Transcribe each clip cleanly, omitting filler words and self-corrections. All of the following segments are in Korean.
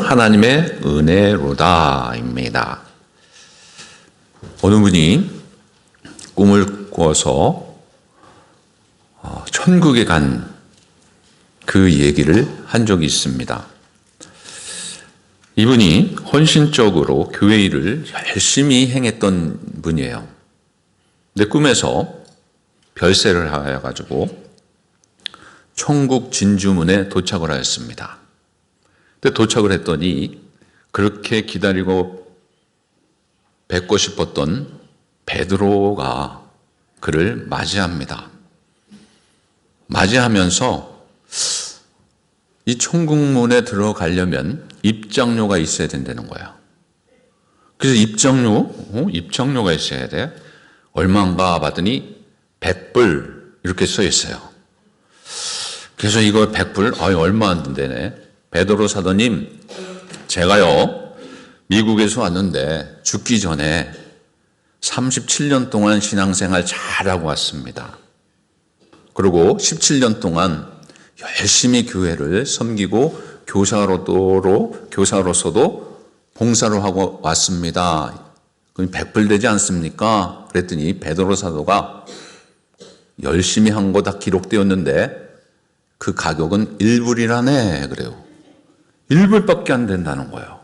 하나님의 은혜로다입니다. 어느 분이 꿈을 꾸어서 천국에 간 그 얘기를 한 적이 있습니다. 이분이 헌신적으로 교회 일을 열심히 행했던 분이에요. 근데 꿈에서 별세를 하여가지고 천국 진주문에 도착을 하였습니다. 근데 도착을 했더니 그렇게 기다리고 뵙고 싶었던 베드로가 그를 맞이합니다. 맞이하면서 이 천국문에 들어가려면 입장료가 있어야 된다는 거예요. 그래서 입장료가 있어야 돼. 얼마인가 봤더니 100불 이렇게 써 있어요. 그래서 이거 100불? 얼마 안 된다네. 베드로 사도님, 제가요 미국에서 왔는데 죽기 전에 37년 동안 신앙생활 잘하고 왔습니다. 그리고 17년 동안 열심히 교회를 섬기고 교사로서도 봉사를 하고 왔습니다. 그럼 100불 되지 않습니까? 그랬더니 베드로 사도가 열심히 한 거 다 기록되었는데 그 가격은 1불이라네 그래요. 1불밖에 안 된다는 거예요.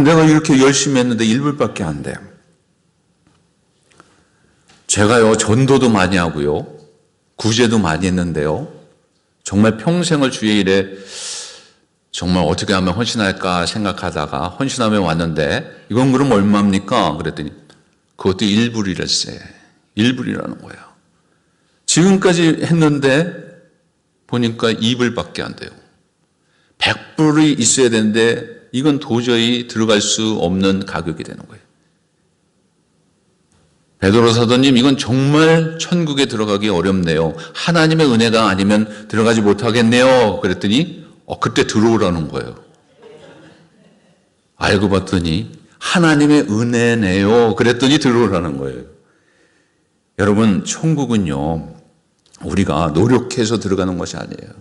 내가 이렇게 열심히 했는데 1불밖에 안 돼. 제가요 전도도 많이 하고요 구제도 많이 했는데요 정말 평생을 주의 일에 정말 어떻게 하면 헌신할까 생각하다가 헌신하며 왔는데 이건 그럼 얼마입니까? 그랬더니 그것도 1불이랬어요. 1불이라는 거예요. 지금까지 했는데 보니까 2불밖에 안 돼요. 100불이 있어야 되는데 이건 도저히 들어갈 수 없는 가격이 되는 거예요. 베드로 사도님, 이건 정말 천국에 들어가기 어렵네요. 하나님의 은혜가 아니면 들어가지 못하겠네요. 그랬더니 그때 들어오라는 거예요. 알고 봤더니 하나님의 은혜네요. 그랬더니 들어오라는 거예요. 여러분, 천국은요 우리가 노력해서 들어가는 것이 아니에요.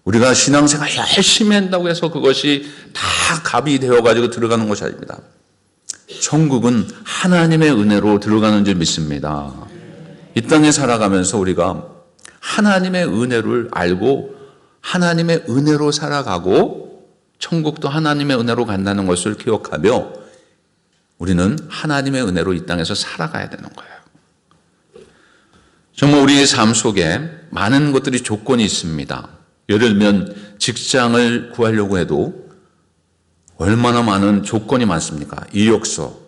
우리가 신앙생활 열심히 한다고 해서 그것이 다 갑이 되어가지고 들어가는 것이 아닙니다. 천국은 하나님의 은혜로 들어가는 줄 믿습니다. 이 땅에 살아가면서 우리가 하나님의 은혜를 알고 하나님의 은혜로 살아가고 천국도 하나님의 은혜로 간다는 것을 기억하며 우리는 하나님의 은혜로 이 땅에서 살아가야 되는 거예요. 정말 우리의 삶 속에 많은 것들이 조건이 있습니다. 예를 들면 직장을 구하려고 해도 얼마나 많은 조건이 많습니까? 이력서,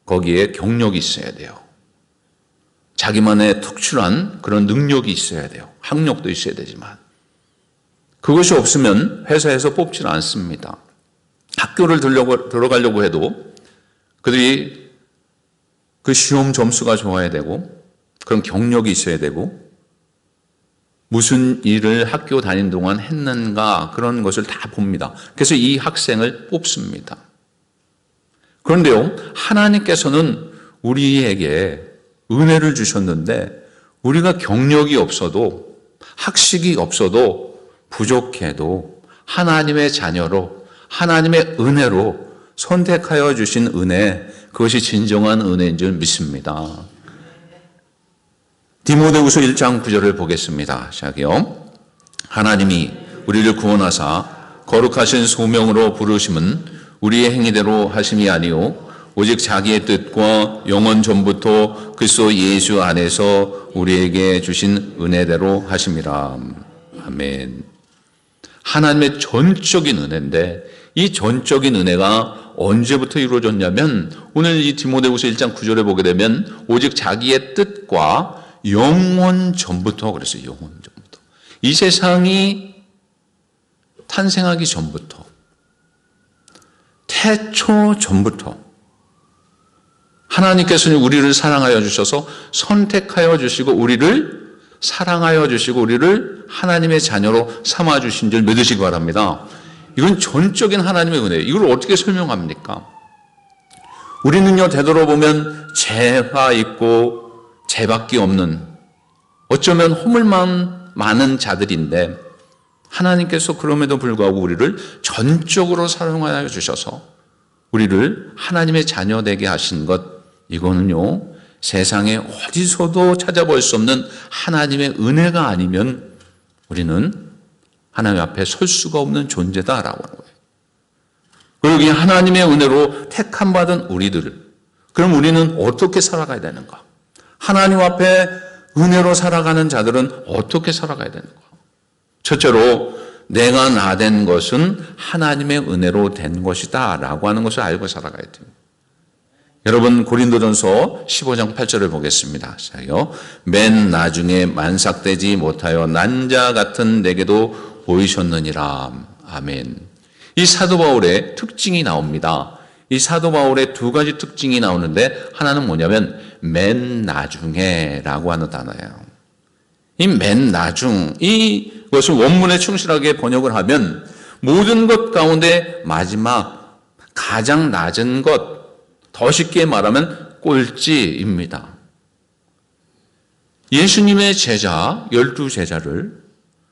거기에 경력이 있어야 돼요. 자기만의 특출한 그런 능력이 있어야 돼요. 학력도 있어야 되지만 그것이 없으면 회사에서 뽑지는 않습니다. 학교를 들어가려고 해도 그들이 그 시험 점수가 좋아야 되고 그런 경력이 있어야 되고 무슨 일을 학교 다닌 동안 했는가 그런 것을 다 봅니다. 그래서 이 학생을 뽑습니다. 그런데요, 하나님께서는 우리에게 은혜를 주셨는데 우리가 경력이 없어도 학식이 없어도 부족해도 하나님의 자녀로 하나님의 은혜로 선택하여 주신 은혜, 그것이 진정한 은혜인 줄 믿습니다. 디모데후서 1장 9절을 보겠습니다. 시작이요. 하나님이 우리를 구원하사 거룩하신 소명으로 부르심은 우리의 행위대로 하심이 아니요 오직 자기의 뜻과 영원 전부터 그리스도 예수 안에서 우리에게 주신 은혜대로 하심이라. 아멘. 하나님의 전적인 은혜인데 이 전적인 은혜가 언제부터 이루어졌냐면 오늘 이 디모데후서 1장 9절에 보게 되면 오직 자기의 뜻과 영원 전부터 그랬어요. 영원 전부터. 이 세상이 탄생하기 전부터, 태초 전부터 하나님께서는 우리를 사랑하여 주셔서 선택하여 주시고 우리를 사랑하여 주시고 우리를 하나님의 자녀로 삼아 주신 줄 믿으시기 바랍니다. 이건 전적인 하나님의 은혜예요. 이걸 어떻게 설명합니까? 우리는요 되돌아보면 죄가 있고 죄밖에 없는 어쩌면 허물만 많은 자들인데 하나님께서 그럼에도 불구하고 우리를 전적으로 사용하여 주셔서 우리를 하나님의 자녀 되게 하신 것, 이거는요, 세상에 어디서도 찾아볼 수 없는 하나님의 은혜가 아니면 우리는 하나님 앞에 설 수가 없는 존재다라고 하는 거예요. 그리고 이 하나님의 은혜로 택함 받은 우리들, 그럼 우리는 어떻게 살아가야 되는가? 하나님 앞에 은혜로 살아가는 자들은 어떻게 살아가야 되는가? 첫째로 내가 나 된 것은 하나님의 은혜로 된 것이다 라고 하는 것을 알고 살아가야 됩니다. 여러분, 고린도전서 15장 8절을 보겠습니다. 자요. 맨 나중에 만삭되지 못하여 난 자 같은 내게도 보이셨느니라. 아멘. 이 사도 바울의 특징이 나옵니다. 이 사도 바울의 두 가지 특징이 나오는데 하나는 뭐냐면 맨 나중에 라고 하는 단어예요. 이 맨 나중, 이것을 원문에 충실하게 번역을 하면 모든 것 가운데 마지막, 가장 낮은 것, 더 쉽게 말하면 꼴찌입니다. 예수님의 제자, 12제자를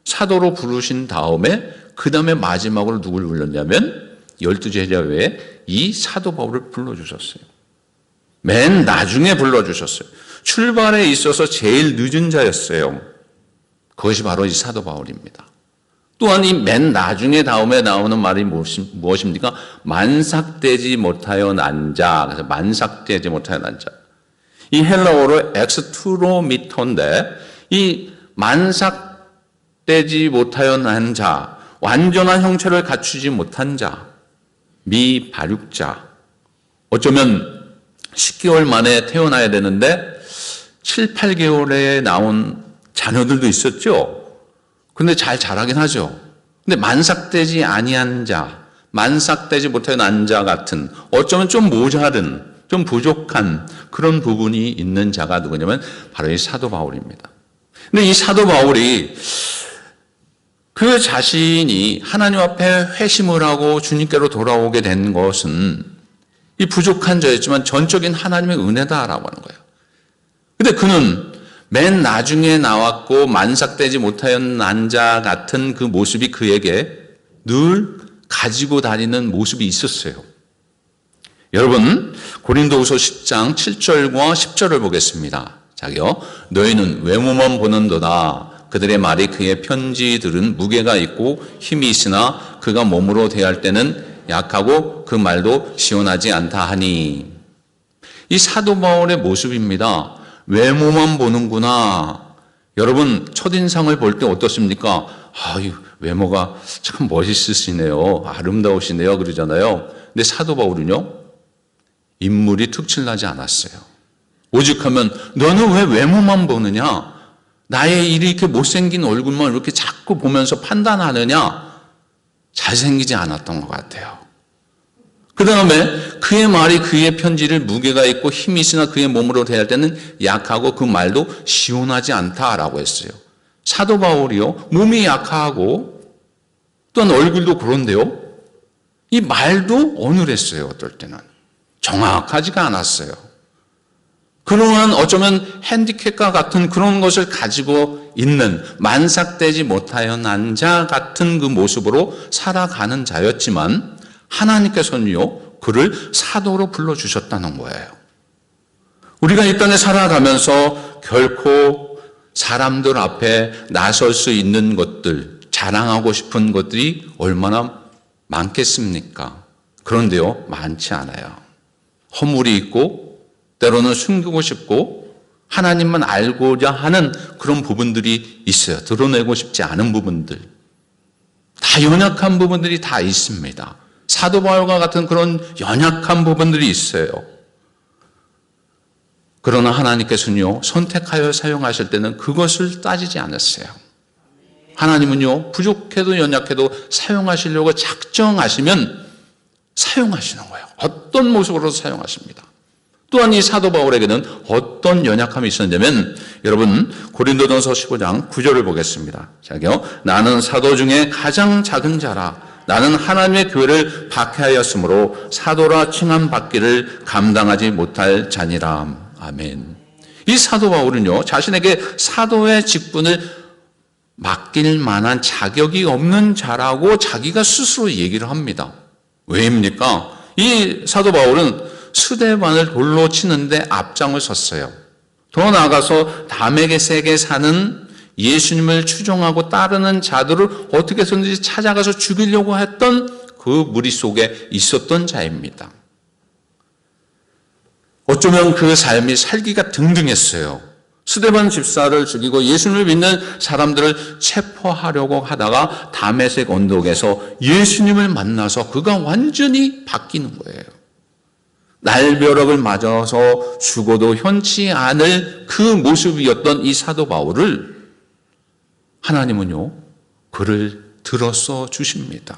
사도로 부르신 다음에 그 다음에 마지막으로 누굴 불렀냐면 12제자 외에 이 사도 바울을 불러주셨어요. 맨 나중에 불러주셨어요. 출발에 있어서 제일 늦은 자였어요. 그것이 바로 이 사도 바울입니다. 또한 이 맨 나중에 다음에 나오는 말이 무엇입니까? 만삭되지 못하여 난 자. 그래서 만삭되지 못하여 난 자. 이 헬라어로 엑스트로미터인데 이 만삭되지 못하여 난 자, 완전한 형체를 갖추지 못한 자, 미발육자. 어쩌면 10개월 만에 태어나야 되는데 7, 8개월에 나온 자녀들도 있었죠. 근데 잘 자라긴 하죠. 근데 만삭되지 아니한 자, 만삭되지 못한 난 자 같은, 어쩌면 좀 모자른, 좀 부족한 그런 부분이 있는 자가 누구냐면 바로 이 사도 바울입니다. 근데 이 사도 바울이 그 자신이 하나님 앞에 회심을 하고 주님께로 돌아오게 된 것은 이 부족한 자였지만 전적인 하나님의 은혜다라고 하는 거예요. 근데 그는 맨 나중에 나왔고 만삭되지 못하였는 난 자 같은 그 모습이 그에게 늘 가지고 다니는 모습이 있었어요. 여러분, 고린도후서 10장 7절과 10절을 보겠습니다. 자기요, 너희는 외모만 보는도다. 그들의 말이 그의 편지들은 무게가 있고 힘이 있으나 그가 몸으로 대할 때는 약하고 그 말도 시원하지 않다 하니. 이 사도 바울의 모습입니다. 외모만 보는구나. 여러분, 첫인상을 볼 때 어떻습니까? 이 외모가 참 멋있으시네요. 아름다우시네요. 그러잖아요. 근데 사도 바울은요, 인물이 특출나지 않았어요. 오직하면 너는 왜 외모만 보느냐? 나의 이렇게 못생긴 얼굴만 이렇게 자꾸 보면서 판단하느냐? 잘생기지 않았던 것 같아요. 그 다음에 그의 말이 그의 편지를 무게가 있고 힘이 있으나 그의 몸으로 대할 때는 약하고 그 말도 시원하지 않다라고 했어요. 사도 바울이요, 몸이 약하고 또한 얼굴도 그런데요, 이 말도 어눌했어요. 어떨 때는 정확하지가 않았어요. 그러한 어쩌면 핸디캡과 같은 그런 것을 가지고 있는 만삭되지 못하여 난 자 같은 그 모습으로 살아가는 자였지만 하나님께서는요, 그를 사도로 불러주셨다는 거예요. 우리가 이 땅에 살아가면서 결코 사람들 앞에 나설 수 있는 것들, 자랑하고 싶은 것들이 얼마나 많겠습니까? 그런데요, 많지 않아요. 허물이 있고 때로는 숨기고 싶고 하나님만 알고자 하는 그런 부분들이 있어요. 드러내고 싶지 않은 부분들. 다 연약한 부분들이 다 있습니다. 사도 바울과 같은 그런 연약한 부분들이 있어요. 그러나 하나님께서는요, 선택하여 사용하실 때는 그것을 따지지 않았어요. 하나님은요, 부족해도 연약해도 사용하시려고 작정하시면 사용하시는 거예요. 어떤 모습으로 사용하십니다. 또한 이 사도 바울에게는 어떤 연약함이 있었냐면, 여러분 고린도전서 15장 9절을 보겠습니다. 자기요, 나는 사도 중에 가장 작은 자라. 나는 하나님의 교회를 박해하였으므로 사도라 칭함 받기를 감당하지 못할 자니라. 아멘. 이 사도 바울은요, 자신에게 사도의 직분을 맡길 만한 자격이 없는 자라고 자기가 스스로 얘기를 합니다. 왜입니까? 이 사도 바울은 스데반을 돌로 치는데 앞장을 섰어요. 더 나아가서 다메섹에 사는 예수님을 추종하고 따르는 자들을 어떻게 해서든지 찾아가서 죽이려고 했던 그 무리 속에 있었던 자입니다. 어쩌면 그 삶이 살기가 등등했어요. 스데반 집사를 죽이고 예수님을 믿는 사람들을 체포하려고 하다가 다메섹 언덕에서 예수님을 만나서 그가 완전히 바뀌는 거예요. 날벼락을 맞아서 죽어도 현치 않을 그 모습이었던 이 사도 바울을 하나님은요, 그를 들어서 주십니다.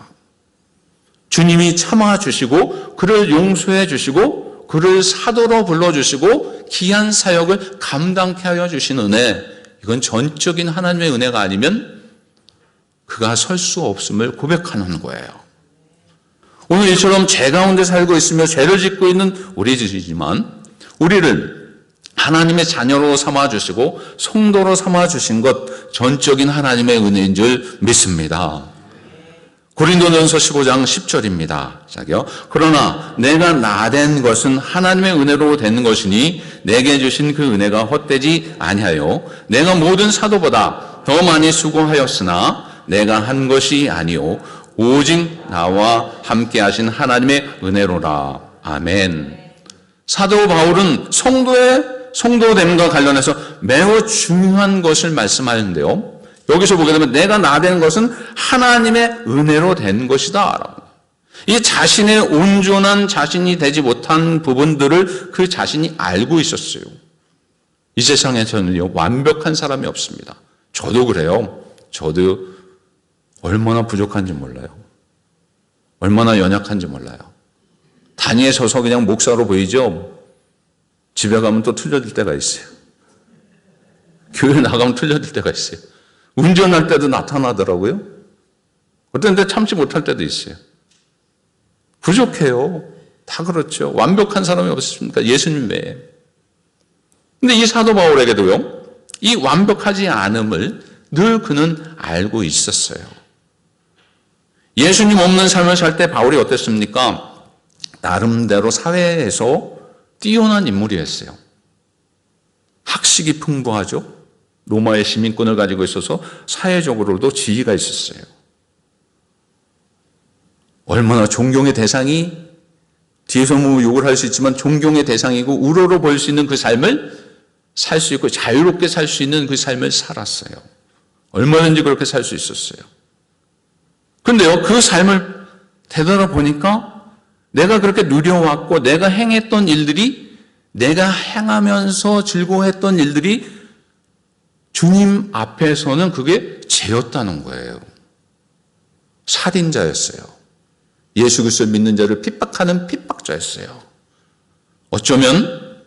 주님이 참아주시고 그를 용서해 주시고 그를 사도로 불러주시고 귀한 사역을 감당케 하여 주신 은혜, 이건 전적인 하나님의 은혜가 아니면 그가 설 수 없음을 고백하는 거예요. 오늘 이처럼 죄 가운데 살고 있으며 죄를 짓고 있는 우리들이지만 우리를 하나님의 자녀로 삼아주시고 성도로 삼아주신 것 전적인 하나님의 은혜인 줄 믿습니다. 고린도전서 15장 10절입니다. 시작이요. 그러나 내가 나된 것은 하나님의 은혜로 된 것이니 내게 주신 그 은혜가 헛되지 아니하여 내가 모든 사도보다 더 많이 수고하였으나 내가 한 것이 아니요 오직 나와 함께 하신 하나님의 은혜로라. 아멘. 사도 바울은 성도됨과 관련해서 매우 중요한 것을 말씀하는데요. 여기서 보게 되면 내가 나된 것은 하나님의 은혜로 된 것이다. 이 자신의 온전한 자신이 되지 못한 부분들을 그 자신이 알고 있었어요. 이 세상에서는요, 완벽한 사람이 없습니다. 저도 그래요. 저도 얼마나 부족한지 몰라요. 얼마나 연약한지 몰라요. 단위에 서서 그냥 목사로 보이죠? 집에 가면 또 틀려질 때가 있어요. 교회 나가면 틀려질 때가 있어요. 운전할 때도 나타나더라고요. 어떤 데 참지 못할 때도 있어요. 부족해요. 다 그렇죠. 완벽한 사람이 없습니까? 예수님 외에. 근데 이 사도 바울에게도요, 이 완벽하지 않음을 늘 그는 알고 있었어요. 예수님 없는 삶을 살 때 바울이 어땠습니까? 나름대로 사회에서 뛰어난 인물이었어요. 학식이 풍부하죠. 로마의 시민권을 가지고 있어서 사회적으로도 지위가 있었어요. 얼마나 존경의 대상이, 뒤에서 뭐 욕을 할 수 있지만 존경의 대상이고 우러러 볼 수 있는 그 삶을 살 수 있고 자유롭게 살 수 있는 그 삶을 살았어요. 얼마든지 그렇게 살 수 있었어요. 그런데요, 그 삶을 되돌아보니까 내가 그렇게 누려왔고 내가 행했던 일들이, 내가 행하면서 즐거워했던 일들이 주님 앞에서는 그게 죄였다는 거예요. 살인자였어요. 예수 그리스도를 믿는 자를 핍박하는 핍박자였어요. 어쩌면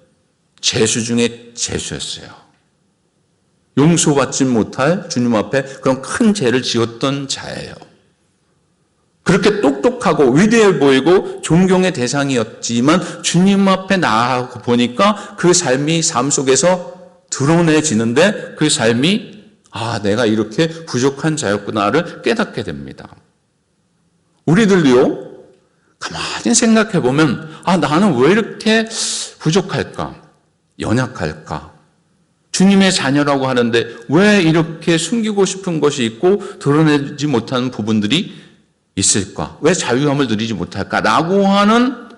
죄수 중에 죄수였어요. 용서받지 못할 주님 앞에 그런 큰 죄를 지었던 자예요. 그렇게 똑똑하고 위대해 보이고 존경의 대상이었지만 주님 앞에 나아가고 보니까 그 삶이 삶 속에서 드러내지는데 그 삶이 내가 이렇게 부족한 자였구나를 깨닫게 됩니다. 우리들도요, 가만히 생각해 보면 나는 왜 이렇게 부족할까? 연약할까? 주님의 자녀라고 하는데 왜 이렇게 숨기고 싶은 것이 있고 드러내지 못하는 부분들이 있을까? 왜 자유함을 누리지 못할까? 라고 하는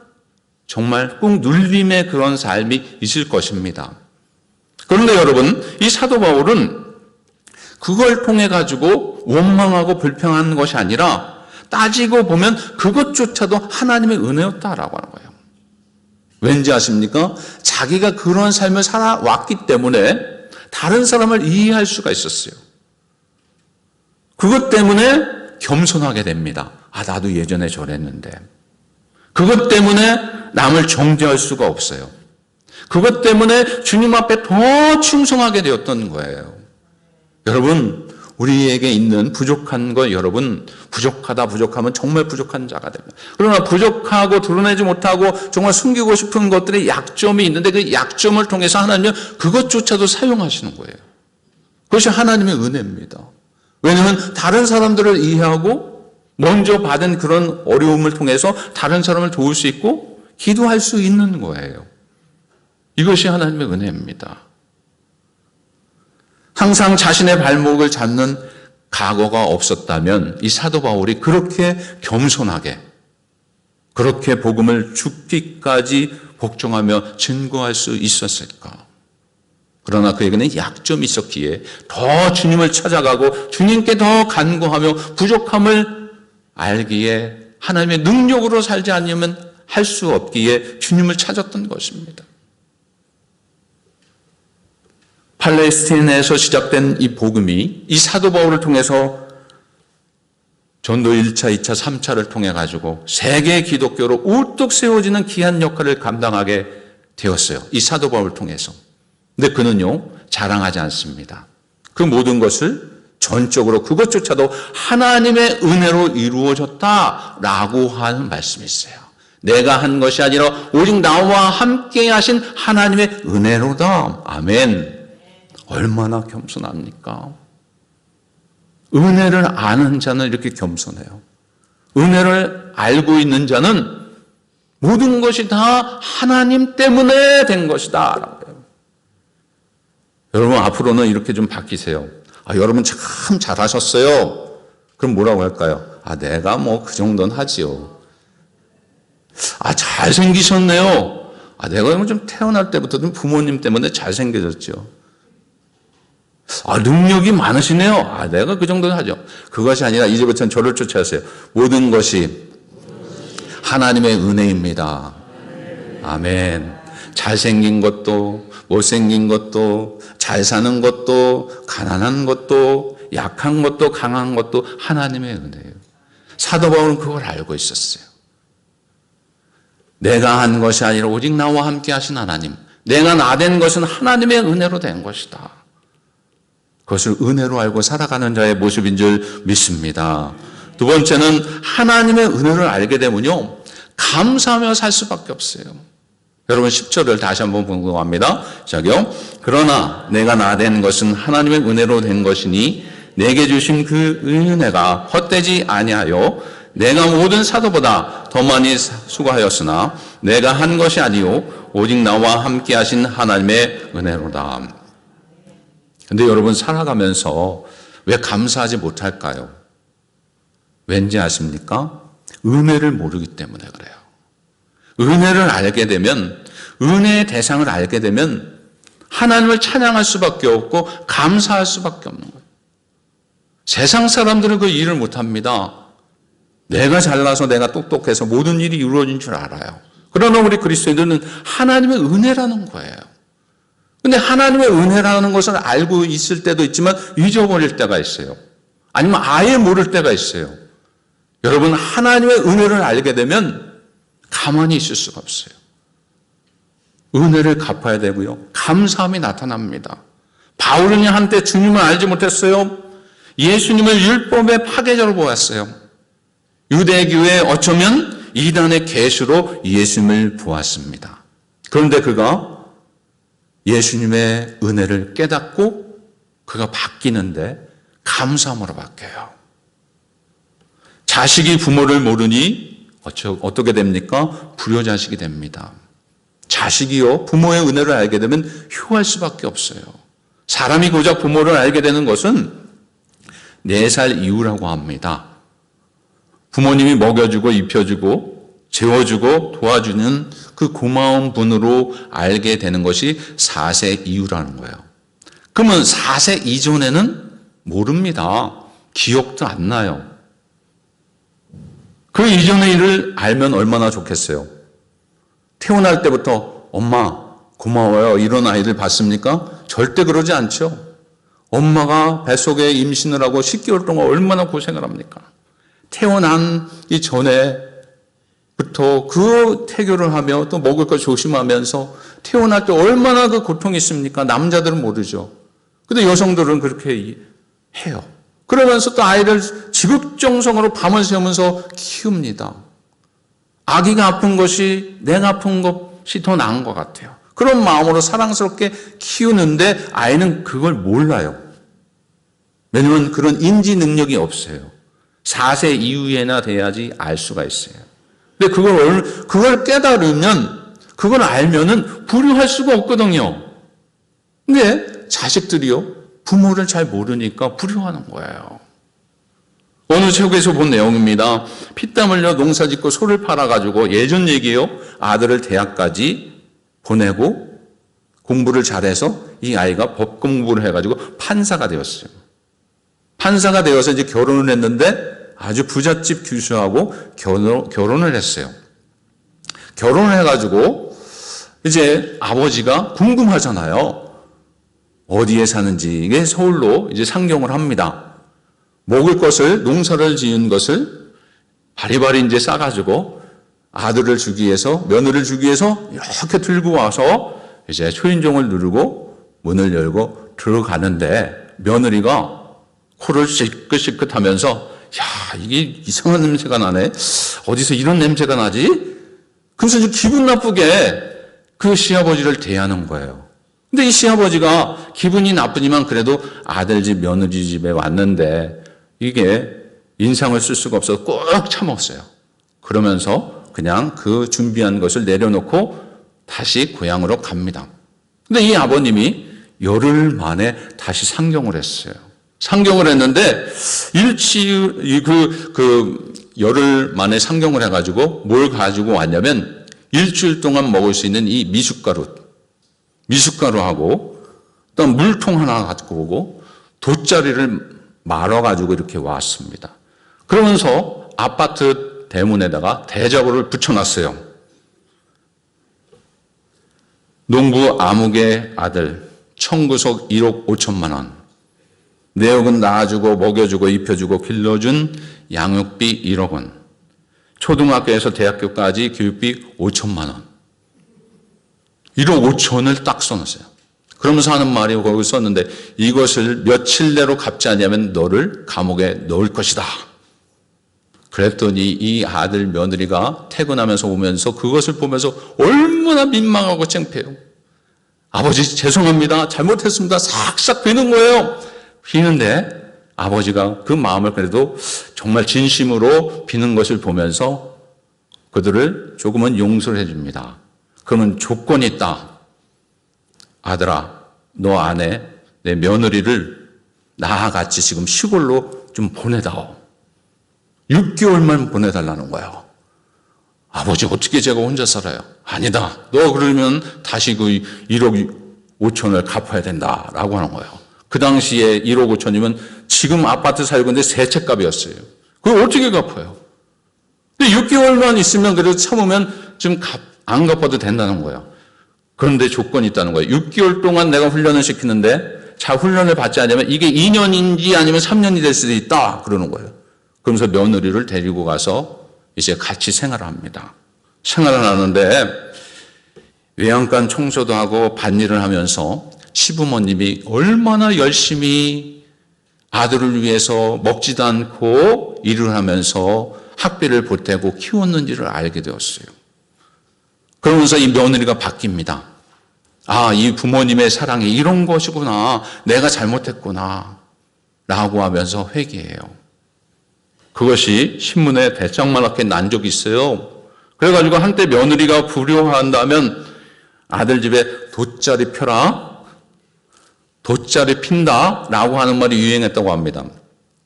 정말 꼭 눌림의 그런 삶이 있을 것입니다. 그런데 여러분, 이 사도 바울은 그걸 통해 가지고 원망하고 불평하는 것이 아니라 따지고 보면 그것조차도 하나님의 은혜였다라고 하는 거예요. 왠지 아십니까? 자기가 그런 삶을 살아왔기 때문에 다른 사람을 이해할 수가 있었어요. 그것 때문에 겸손하게 됩니다. 나도 예전에 저랬는데. 그것 때문에 남을 정죄할 수가 없어요. 그것 때문에 주님 앞에 더 충성하게 되었던 거예요. 여러분, 우리에게 있는 부족한 것, 여러분, 부족하면 정말 부족한 자가 됩니다. 그러나 부족하고 드러내지 못하고 정말 숨기고 싶은 것들의 약점이 있는데 그 약점을 통해서 하나님은 그것조차도 사용하시는 거예요. 그것이 하나님의 은혜입니다. 왜냐하면 다른 사람들을 이해하고 먼저 받은 그런 어려움을 통해서 다른 사람을 도울 수 있고 기도할 수 있는 거예요. 이것이 하나님의 은혜입니다. 항상 자신의 발목을 잡는 각오가 없었다면 이 사도 바울이 그렇게 겸손하게 그렇게 복음을 죽기까지 복종하며 증거할 수 있었을까? 그러나 그에게는 약점이 있었기에 더 주님을 찾아가고 주님께 더 간구하며 부족함을 알기에 하나님의 능력으로 살지 않으면 할 수 없기에 주님을 찾았던 것입니다. 팔레스타인에서 시작된 이 복음이 이 사도 바울을 통해서 전도 1차, 2차, 3차를 통해 가지고 세계 기독교로 우뚝 세워지는 귀한 역할을 감당하게 되었어요. 이 사도 바울을 통해서. 근데 그는요, 자랑하지 않습니다. 그 모든 것을 전적으로 그것조차도 하나님의 은혜로 이루어졌다라고 하는 말씀이 있어요. 내가 한 것이 아니라 오직 나와 함께 하신 하나님의 은혜로다. 아멘. 얼마나 겸손합니까? 은혜를 아는 자는 이렇게 겸손해요. 은혜를 알고 있는 자는 모든 것이 다 하나님 때문에 된 것이다. 라고 해요. 여러분 앞으로는 이렇게 좀 바뀌세요. 여러분 참 잘하셨어요. 그럼 뭐라고 할까요? 내가 뭐 그 정도는 하지요. 잘생기셨네요. 내가 좀 태어날 때부터 좀 부모님 때문에 잘생겨졌죠. 능력이 많으시네요. 내가 그 정도는 하죠. 그것이 아니라 이제부터는 저를 쫓아하세요. 모든 것이 하나님의 은혜입니다. 아멘. 잘생긴 것도, 못생긴 것도, 잘 사는 것도, 가난한 것도, 약한 것도, 강한 것도 하나님의 은혜예요. 사도 바울은 그걸 알고 있었어요. 내가 한 것이 아니라 오직 나와 함께 하신 하나님. 내가 나된 것은 하나님의 은혜로 된 것이다. 그것을 은혜로 알고 살아가는 자의 모습인 줄 믿습니다. 두 번째는 하나님의 은혜를 알게 되면요, 감사하며 살 수밖에 없어요. 여러분 10절을 다시 한번 궁금합니다. 시작이요. 그러나 내가 나된 것은 하나님의 은혜로 된 것이니 내게 주신 그 은혜가 헛되지 아니하여 내가 모든 사도보다 더 많이 수고하였으나 내가 한 것이 아니요 오직 나와 함께 하신 하나님의 은혜로다. 근데 여러분 살아가면서 왜 감사하지 못할까요? 왠지 아십니까? 은혜를 모르기 때문에 그래요. 은혜를 알게 되면, 은혜의 대상을 알게 되면 하나님을 찬양할 수밖에 없고 감사할 수밖에 없는 거예요. 세상 사람들은 그 일을 못합니다. 내가 잘나서 내가 똑똑해서 모든 일이 이루어진 줄 알아요. 그러나 우리 그리스도인들은 하나님의 은혜라는 거예요. 근데 하나님의 은혜라는 것을 알고 있을 때도 있지만 잊어버릴 때가 있어요. 아니면 아예 모를 때가 있어요. 여러분 하나님의 은혜를 알게 되면 가만히 있을 수가 없어요. 은혜를 갚아야 되고요. 감사함이 나타납니다. 바울은 한때 주님을 알지 못했어요. 예수님을 율법의 파괴자로 보았어요. 유대교회 어쩌면 이단의 계수로 예수님을 보았습니다. 그런데 그가 예수님의 은혜를 깨닫고 그가 바뀌는데 감사함으로 바뀌어요. 자식이 부모를 모르니 어떻게 됩니까? 불효자식이 됩니다. 자식이요 부모의 은혜를 알게 되면 효할 수밖에 없어요. 사람이 고작 부모를 알게 되는 것은 4살 이후라고 합니다. 부모님이 먹여주고 입혀주고 재워주고 도와주는 그 고마운 분으로 알게 되는 것이 4세 이후라는 거예요. 그러면 4세 이전에는 모릅니다. 기억도 안 나요. 그 이전의 일을 알면 얼마나 좋겠어요. 태어날 때부터 엄마 고마워요 이런 아이들 봤습니까? 절대 그러지 않죠. 엄마가 뱃속에 임신을 하고 10개월 동안 얼마나 고생을 합니까? 태어나기 전에부터 그 태교를 하며 또 먹을 걸 조심하면서 태어날 때 얼마나 그 고통이 있습니까? 남자들은 모르죠. 근데 여성들은 그렇게 해요. 그러면서 또 아이를 지극정성으로 밤을 새우면서 키웁니다. 아기가 아픈 것이 내가 아픈 것이 더 나은 것 같아요. 그런 마음으로 사랑스럽게 키우는데 아이는 그걸 몰라요. 왜냐하면 그런 인지 능력이 없어요. 4세 이후에나 돼야지 알 수가 있어요. 근데 그걸 깨달으면, 그걸 알면은 불효할 수가 없거든요. 근데 자식들이요, 부모를 잘 모르니까 불효하는 거예요. 어느 책에서 본 내용입니다. 피땀 흘려 농사 짓고 소를 팔아가지고, 예전 얘기예요. 아들을 대학까지 보내고 공부를 잘해서 이 아이가 법 공부를 해가지고 판사가 되었어요. 판사가 되어서 이제 결혼을 했는데 아주 부잣집 교수하고 결혼을 했어요. 결혼을 해가지고 이제 아버지가 궁금하잖아요. 어디에 사는지. 이게 서울로 이제 상경을 합니다. 먹을 것을, 농사를 지은 것을 바리바리 이제 싸가지고 아들을 주기 위해서, 며느리를 주기 위해서 이렇게 들고 와서 이제 초인종을 누르고 문을 열고 들어가는데 며느리가 코를 시끗시끗 하면서, 야, 이게 이상한 냄새가 나네. 어디서 이런 냄새가 나지? 그래서 이제 기분 나쁘게 그 시아버지를 대하는 거예요. 근데 이 시아버지가 기분이 나쁘지만 그래도 아들 집, 며느리 집에 왔는데 이게 인상을 쓸 수가 없어서 꾹 참았어요. 그러면서 그냥 그 준비한 것을 내려놓고 다시 고향으로 갑니다. 근데 이 아버님이 열흘 만에 다시 상경을 했어요. 상경을 했는데 열흘 만에 상경을 해가지고 뭘 가지고 왔냐면 일주일 동안 먹을 수 있는 이 미숫가루하고 또 물통 하나 갖고 오고 돗자리를 말아가지고 이렇게 왔습니다. 그러면서 아파트 대문에다가 대자보를 붙여놨어요. 농부 아무개 아들 청구속 1억 5천만 원. 내역은 낳아주고 먹여주고 입혀주고 길러준 양육비 1억 원. 초등학교에서 대학교까지 교육비 5천만 원. 1억 5천을 딱 써놨어요. 그러면서 하는 말이 거기 썼는데, 이것을 며칠 내로 갚지 않으면 너를 감옥에 넣을 것이다. 그랬더니 이 아들 며느리가 퇴근하면서 오면서 그것을 보면서 얼마나 민망하고 창피해요. 아버지 죄송합니다. 잘못했습니다. 싹싹 비는 거예요. 비는데 아버지가 그 마음을 그래도 정말 진심으로 비는 것을 보면서 그들을 조금은 용서를 해줍니다. 그러면 조건이 있다. 아들아, 너 아내, 내 며느리를 나와 같이 지금 시골로 좀 보내다오. 6개월만 보내달라는 거예요. 아버지, 어떻게 제가 혼자 살아요? 아니다. 너 그러면 다시 그 1억 5천을 갚아야 된다라고 하는 거예요. 그 당시에 1억 5천이면 지금 아파트 살고 있는데 세 채 값이었어요. 그걸 어떻게 갚아요? 근데 6개월만 있으면 그래도 참으면 좀 안 갚아도 된다는 거예요. 그런데 조건이 있다는 거예요. 6개월 동안 내가 훈련을 시키는데 자 훈련을 받지 않으면 이게 2년인지 아니면 3년이 될 수도 있다 그러는 거예요. 그러면서 며느리를 데리고 가서 이제 같이 생활을 합니다. 생활을 하는데 외양간 청소도 하고 밭일을 하면서 시부모님이 얼마나 열심히 아들을 위해서 먹지도 않고 일을 하면서 학비를 보태고 키웠는지를 알게 되었어요. 그러면서 이 며느리가 바뀝니다. 아, 이 부모님의 사랑이 이런 것이구나. 내가 잘못했구나. 라고 하면서 회개해요. 그것이 신문에 대장만하게 난 적이 있어요. 그래가지고 한때 며느리가 불효한다면 아들 집에 돗자리 펴라. 돗자리 핀다. 라고 하는 말이 유행했다고 합니다.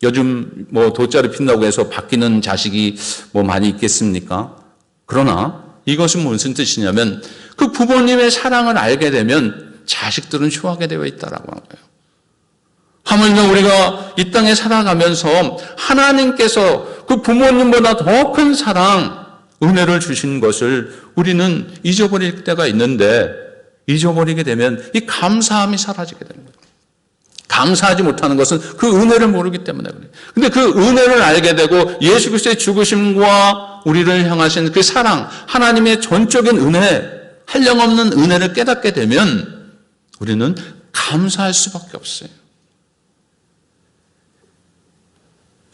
요즘 뭐 돗자리 핀다고 해서 바뀌는 자식이 뭐 많이 있겠습니까? 그러나 이것은 무슨 뜻이냐면 그 부모님의 사랑을 알게 되면 자식들은 효하게 되어 있다라고 하는 거예요. 하물며 우리가 이 땅에 살아가면서 하나님께서 그 부모님보다 더 큰 사랑, 은혜를 주신 것을 우리는 잊어버릴 때가 있는데 잊어버리게 되면 이 감사함이 사라지게 되는 거예요. 감사하지 못하는 것은 그 은혜를 모르기 때문에 그래요. 근데 그 은혜를 알게 되고 예수 그리스도의 죽으심과 우리를 향하신 그 사랑, 하나님의 전적인 은혜, 한량없는 은혜를 깨닫게 되면 우리는 감사할 수밖에 없어요.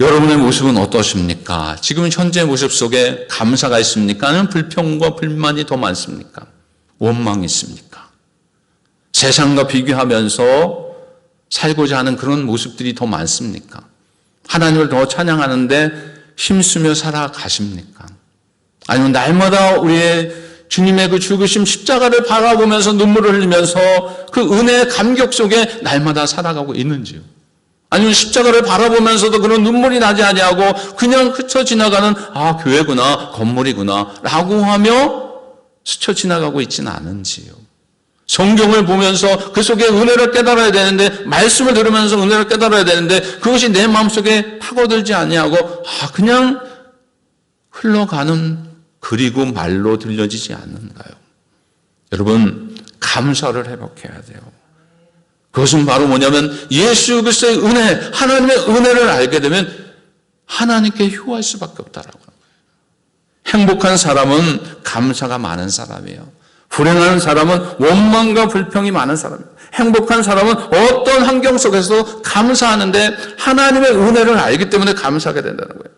여러분의 모습은 어떠십니까? 지금 현재 모습 속에 감사가 있습니까? 아니면 불평과 불만이 더 많습니까? 원망이 있습니까? 세상과 비교하면서 살고자 하는 그런 모습들이 더 많습니까? 하나님을 더 찬양하는데 힘쓰며 살아가십니까? 아니면 날마다 우리의 주님의 그 죽으심 십자가를 바라보면서 눈물을 흘리면서 그 은혜의 감격 속에 날마다 살아가고 있는지요? 아니면 십자가를 바라보면서도 그런 눈물이 나지 아니하고 그냥 스쳐 지나가는 교회구나 건물이구나 라고 하며 스쳐 지나가고 있지는 않은지요? 성경을 보면서 그 속에 은혜를 깨달아야 되는데 말씀을 들으면서 은혜를 깨달아야 되는데 그것이 내 마음속에 파고들지 아니하고 그냥 흘러가는 그리고 말로 들려지지 않는가요? 여러분 감사를 회복해야 돼요. 그것은 바로 뭐냐면 예수 그리스도의 은혜, 하나님의 은혜를 알게 되면 하나님께 효할 수밖에 없다라고 하는 거예요. 행복한 사람은 감사가 많은 사람이에요. 불행한 사람은 원망과 불평이 많은 사람이에요. 행복한 사람은 어떤 환경 속에서도 감사하는데 하나님의 은혜를 알기 때문에 감사하게 된다는 거예요.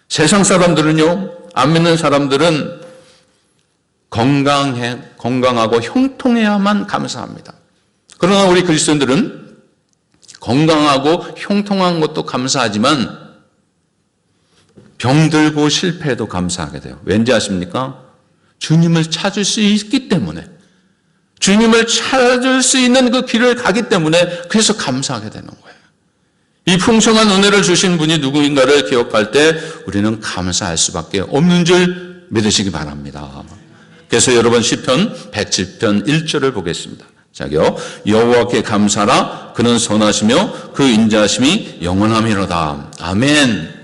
세상 사람들은요, 안 믿는 사람들은 건강하고 형통해야만 감사합니다. 그러나 우리 그리스도인들은 건강하고 형통한 것도 감사하지만 병들고 실패해도 감사하게 돼요. 왠지 아십니까? 주님을 찾을 수 있기 때문에, 주님을 찾을 수 있는 그 길을 가기 때문에 그래서 감사하게 되는 거예요. 이 풍성한 은혜를 주신 분이 누구인가를 기억할 때 우리는 감사할 수밖에 없는 줄 믿으시기 바랍니다. 그래서 여러분 시편 107편 1절을 보겠습니다. 자기요, 여호와께 감사라. 그는 선하시며 그 인자하심이 영원함이로다. 아멘.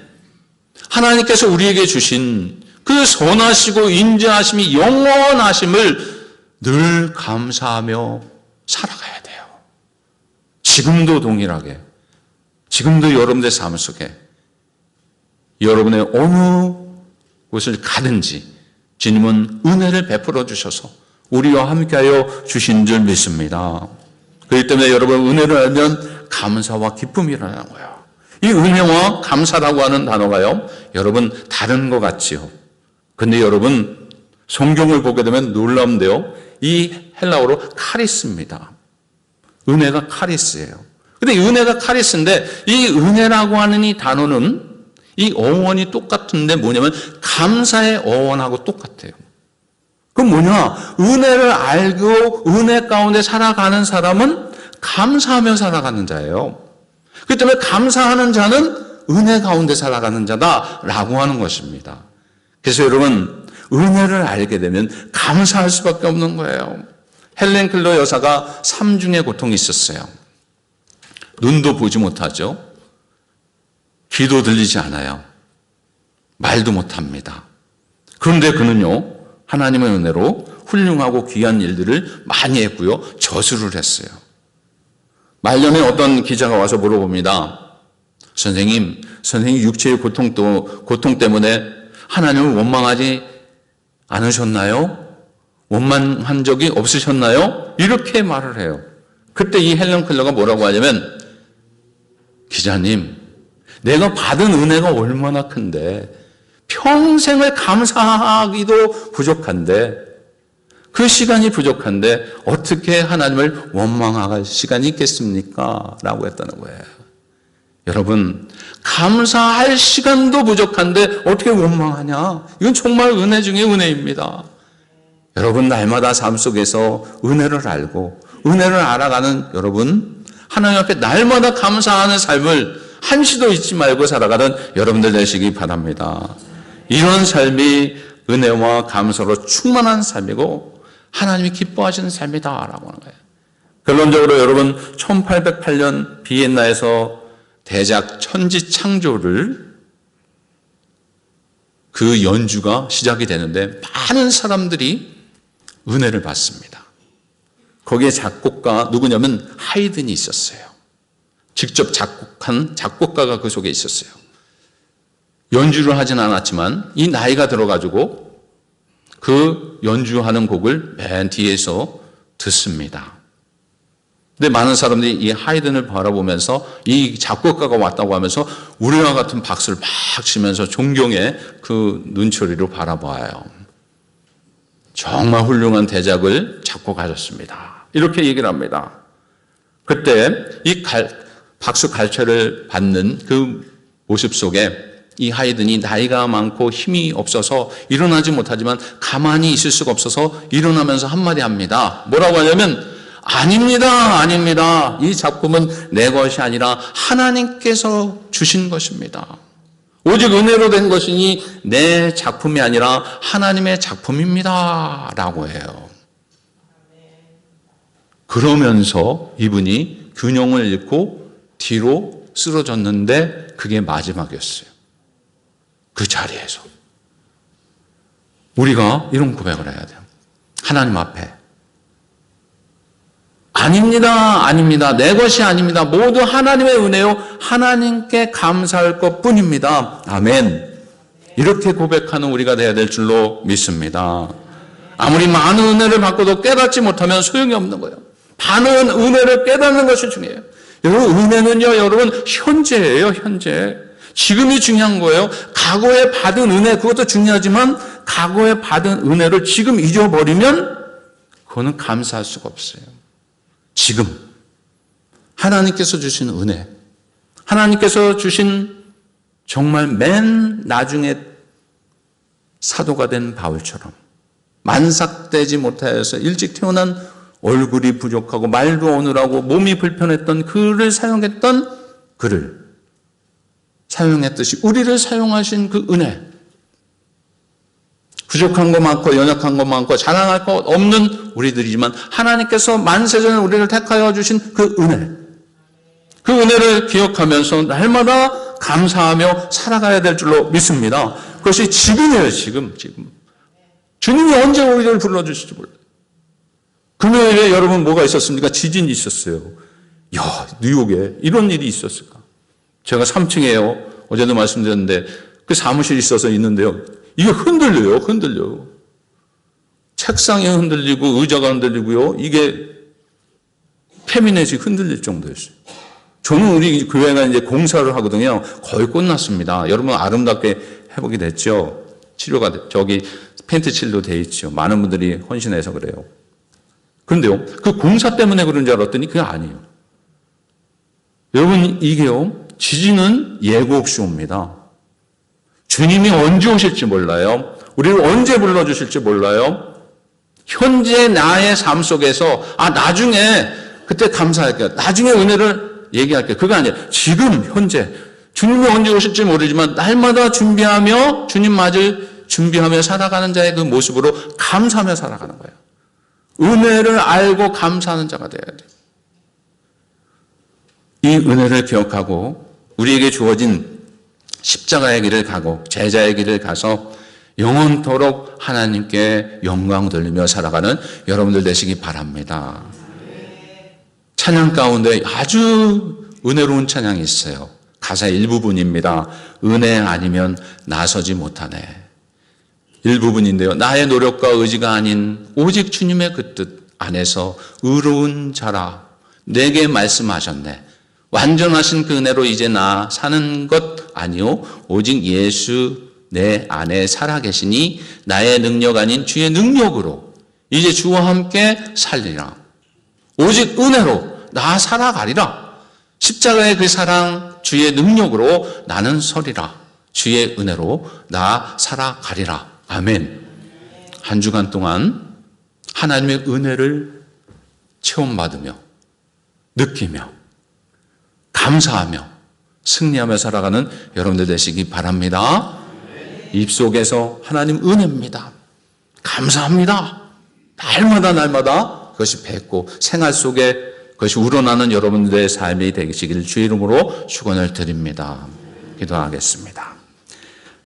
하나님께서 우리에게 주신 그 선하시고 인자하심이 영원하심을 늘 감사하며 살아가야 돼요. 지금도 동일하게, 지금도 여러분의 삶 속에 여러분의 어느 곳을 가든지 주님은 은혜를 베풀어 주셔서 우리와 함께하여 주신 줄 믿습니다. 그렇기 때문에 여러분 은혜를 알면 감사와 기쁨이 일어나는 거예요. 이 은혜와 감사라고 하는 단어가요, 여러분 다른 것 같지요. 근데 여러분 성경을 보게 되면 놀라운데요, 이 헬라어로 카리스입니다. 은혜가 카리스예요. 근데 은혜가 카리스인데 이 은혜라고 하는 이 단어는 이 어원이 똑같은데 뭐냐면 감사의 어원하고 똑같아요. 그럼 뭐냐? 은혜를 알고 은혜 가운데 살아가는 사람은 감사하며 살아가는 자예요. 그렇기 때문에 감사하는 자는 은혜 가운데 살아가는 자다라고 하는 것입니다. 그래서 여러분 은혜를 알게 되면 감사할 수밖에 없는 거예요. 헬렌 켈러 여사가 삼중의 고통이 있었어요. 눈도 보지 못하죠. 귀도 들리지 않아요. 말도 못합니다. 그런데 그는요, 하나님의 은혜로 훌륭하고 귀한 일들을 많이 했고요, 저수를 했어요. 말년에 어떤 기자가 와서 물어봅니다. 선생님 육체의 고통 때문에 하나님을 원망하지 않으셨나요? 원망한 적이 없으셨나요? 이렇게 말을 해요. 그때 이 헬렌 켈러가 뭐라고 하냐면, 기자님, 내가 받은 은혜가 얼마나 큰데 평생을 감사하기도 부족한데, 그 시간이 부족한데 어떻게 하나님을 원망할 시간이 있겠습니까? 라고 했다는 거예요. 여러분, 감사할 시간도 부족한데 어떻게 원망하냐? 이건 정말 은혜 중에 은혜입니다. 여러분, 날마다 삶 속에서 은혜를 알고 은혜를 알아가는 여러분, 하나님 앞에 날마다 감사하는 삶을 한시도 잊지 말고 살아가는 여러분들 되시기 바랍니다. 이런 삶이 은혜와 감사로 충만한 삶이고 하나님이 기뻐하시는 삶이다라고 하는 거예요. 결론적으로 여러분, 1808년 비엔나에서 대작 천지창조를 그 연주가 시작이 되는데 많은 사람들이 은혜를 받습니다. 거기에 작곡가 누구냐면 하이든이 있었어요. 직접 작곡한 작곡가가 그 속에 있었어요. 연주를 하진 않았지만 이 나이가 들어가지고 그 연주하는 곡을 맨 뒤에서 듣습니다. 근데 많은 사람들이 이 하이든을 바라보면서 이 작곡가가 왔다고 하면서 우리와 같은 박수를 막 치면서 존경의 그 눈초리로 바라봐요. 정말 훌륭한 대작을 작곡하셨습니다. 이렇게 얘기를 합니다. 그때 이 박수 갈채를 받는 그 모습 속에 이 하이든이 나이가 많고 힘이 없어서 일어나지 못하지만 가만히 있을 수가 없어서 일어나면서 한마디 합니다. 뭐라고 하냐면 아닙니다. 아닙니다. 이 작품은 내 것이 아니라 하나님께서 주신 것입니다. 오직 은혜로 된 것이니 내 작품이 아니라 하나님의 작품입니다. 라고 해요. 그러면서 이분이 균형을 잃고 뒤로 쓰러졌는데 그게 마지막이었어요. 그 자리에서. 우리가 이런 고백을 해야 돼요. 하나님 앞에. 아닙니다. 아닙니다. 내 것이 아닙니다. 모두 하나님의 은혜요. 하나님께 감사할 것뿐입니다. 아멘. 이렇게 고백하는 우리가 되어야 될 줄로 믿습니다. 아무리 많은 은혜를 받고도 깨닫지 못하면 소용이 없는 거예요. 많은 은혜를 깨닫는 것이 중요해요. 여러분, 은혜는요, 여러분, 현재예요, 현재. 지금이 중요한 거예요. 과거에 받은 은혜, 그것도 중요하지만, 과거에 받은 은혜를 지금 잊어버리면, 그거는 감사할 수가 없어요. 지금. 하나님께서 주신 은혜. 하나님께서 주신 정말 맨 나중에 사도가 된 바울처럼, 만삭되지 못하여서 일찍 태어난 얼굴이 부족하고 말도 어눌하고 몸이 불편했던 그를 사용했던 그를 사용했듯이 우리를 사용하신 그 은혜, 부족한 거 많고 연약한 거 많고 자랑할 거 없는 우리들이지만 하나님께서 만세전에 우리를 택하여 주신 그 은혜, 그 은혜를 기억하면서 날마다 감사하며 살아가야 될 줄로 믿습니다. 그것이 지금이에요. 지금 주님이 언제 우리를 불러주실지 몰라요. 금요일에 여러분 뭐가 있었습니까? 지진이 있었어요. 야, 뉴욕에 이런 일이 있었을까? 제가 3층에요. 어제도 말씀드렸는데 그 사무실이 있어서 있는데요. 이게 흔들려요. 책상이 흔들리고 의자가 흔들리고요. 이게 페미넷이 흔들릴 정도였어요. 저는 우리 교회가 이제 공사를 하거든요. 거의 끝났습니다. 여러분 아름답게 회복이 됐죠. 치료가 저기 페인트 칠도 돼 있죠. 많은 분들이 헌신해서 그래요. 그런데요, 그 공사 때문에 그런 줄 알았더니 그게 아니에요. 여러분, 이게요, 지진은 예고 없이 옵니다. 주님이 언제 오실지 몰라요. 우리를 언제 불러주실지 몰라요. 현재 나의 삶 속에서, 나중에, 그때 감사할게요. 나중에 은혜를 얘기할게요. 그거 아니에요. 지금, 현재. 주님이 언제 오실지 모르지만, 날마다 준비하며, 주님 맞을 준비하며 살아가는 자의 그 모습으로 감사하며 살아가는 거예요. 은혜를 알고 감사하는 자가 되어야 돼요. 이 은혜를 기억하고 우리에게 주어진 십자가의 길을 가고 제자의 길을 가서 영원토록 하나님께 영광 돌리며 살아가는 여러분들 되시기 바랍니다. 찬양 가운데 아주 은혜로운 찬양이 있어요. 가사 일부분입니다. 은혜 아니면 나서지 못하네. 일부분인데요. 나의 노력과 의지가 아닌 오직 주님의 그 뜻 안에서 의로운 자라 내게 말씀하셨네. 완전하신 그 은혜로 이제 나 사는 것 아니요 오직 예수 내 안에 살아계시니 나의 능력 아닌 주의 능력으로 이제 주와 함께 살리라. 오직 은혜로 나 살아가리라. 십자가의 그 사랑 주의 능력으로 나는 서리라. 주의 은혜로 나 살아가리라. 아멘. 한 주간 동안 하나님의 은혜를 체험받으며 느끼며 감사하며 승리하며 살아가는 여러분들 되시기 바랍니다. 입속에서 하나님 은혜입니다. 감사합니다. 날마다 그것이 뱉고 생활 속에 그것이 우러나는 여러분들의 삶이 되시기를 주의 이름으로 축원을 드립니다. 기도하겠습니다.